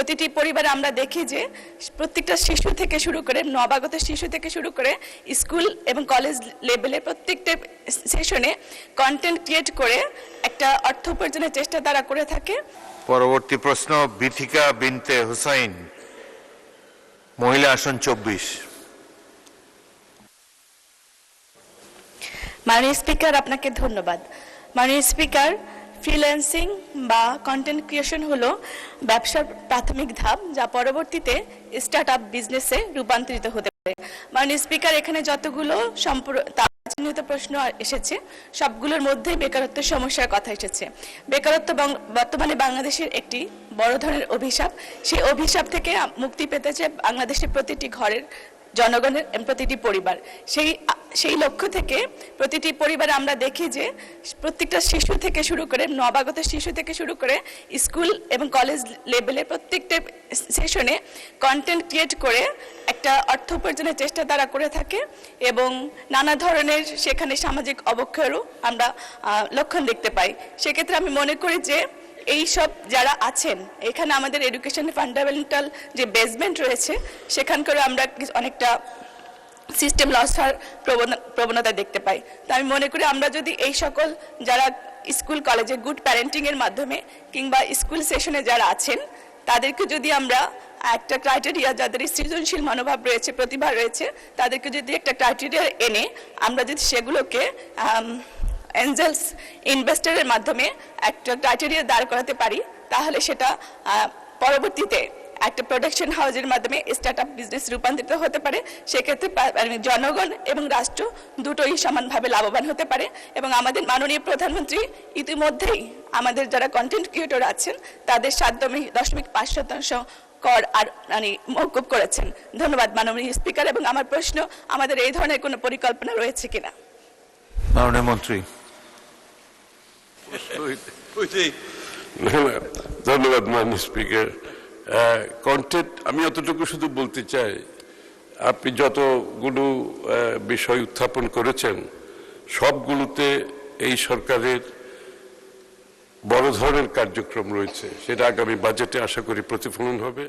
প্রতিটি পরিবারে আমরা দেখি যে প্রত্যেকটা শিশু থেকে শুরু করে নবাগত শিশু থেকে শুরু করে স্কুল এবং কলেজ লেভেলে প্রত্যেকটা সেশনে কন্টেন্ট ক্রিয়েট করে একটা অর্থ উপার্জনের চেষ্টা তারা করে থাকে। পরবর্তী প্রশ্ন বিথিকা বিনতে হুসাইন, মহিলা আসন 24। মাননীয় স্পিকার, আপনাকে ধন্যবাদ। মাননীয় স্পিকার, ফ্রিল্যান্সিং বা কন্টেন্ট ক্রিয়েশন হলো ব্যবসার প্রাথমিক ধাপ, যা পরবর্তীতে স্টার্ট আপ বিজনেসে রূপান্তরিত হতে পারে। মাননীয় স্পিকার, এখানে যতগুলো চিহ্নিত প্রশ্ন এসেছে সবগুলোর মধ্যেই বেকারত্বের সমস্যার কথা এসেছে। বেকারত্ব বর্তমানে বাংলাদেশের একটি বড় ধরনের অভিশাপ। সেই অভিশাপ থেকে মুক্তি পেতে চায় বাংলাদেশের প্রতিটি ঘরের জনগণের প্রতিটি পরিবার। সেই লক্ষ্য থেকে প্রতিটি পরিবারে আমরা দেখি যে প্রত্যেকটা শিশু থেকে শুরু করে নবাগত শিশু থেকে শুরু করে স্কুল এবং কলেজ লেভেলে প্রত্যেকটা সেশনে কন্টেন্ট ক্রিয়েট করে একটা অর্থ উপার্জনের চেষ্টা তারা করে থাকে এবং নানা ধরনের সেখানে সামাজিক অবক্ষয়েরও আমরা লক্ষণ দেখতে পাই। সেক্ষেত্রে আমি মনে করি যে এই সব যারা আছেন এখানে আমাদের এডুকেশন ফান্ডামেন্টাল যে বেসমেন্ট রয়েছে সেখানকার আমরা অনেকটা সিস্টেম লস হওয়ার প্রবণতা দেখতে পাই। তো আমি মনে করি আমরা যদি এই সকল যারা স্কুল কলেজে গুড প্যারেন্টিং এর মাধ্যমে কিংবা স্কুল সেশনে যারা আছেন তাদেরকে যদি আমরা একটা ক্রাইটেরিয়া, যাদের সৃজনশীল মনোভাব রয়েছে, প্রতিভা রয়েছে, তাদেরকে যদি একটা ক্রাইটেরিয়া এনে আমরা যদি সেগুলোকে এঞ্জেলস ইনভেস্টরের মাধ্যমে একটা ক্রাইটেরিয়া দাঁড় করাতে পারি তাহলে সেটা পরবর্তীতে একটা প্রোডাকশন হাউসের মাধ্যমে স্টার্ট আপ বিজনেস রূপান্তরিত হতে পারে। সেক্ষেত্রে জনগণ এবং রাষ্ট্র দুটোই সমানভাবে লাভবান হতে পারে এবং আমাদের মাননীয় প্রধানমন্ত্রী ইতিমধ্যেই আমাদের যারা কন্টেন্ট ক্রিয়েটর আছেন তাদের 7.5% কর আর মওকুফ করেছেন। ধন্যবাদ মাননীয় স্পিকার। এবং আমার প্রশ্ন, আমাদের এই ধরনের কোনো পরিকল্পনা রয়েছে কিনা? মাননীয় মন্ত্রী। ধন্যবাদ মাননীয় স্পিকার। কন্টেন্ট আমি অতটুকু শুধু বলতে চাই, আপনি যতগুলো বিষয় উত্থাপন করেছেন সবগুলোতে এই সরকারের বড় ধরনের কার্যক্রম রয়েছে, সেটা আগামী বাজেটে আশা করি প্রতিফলন হবে।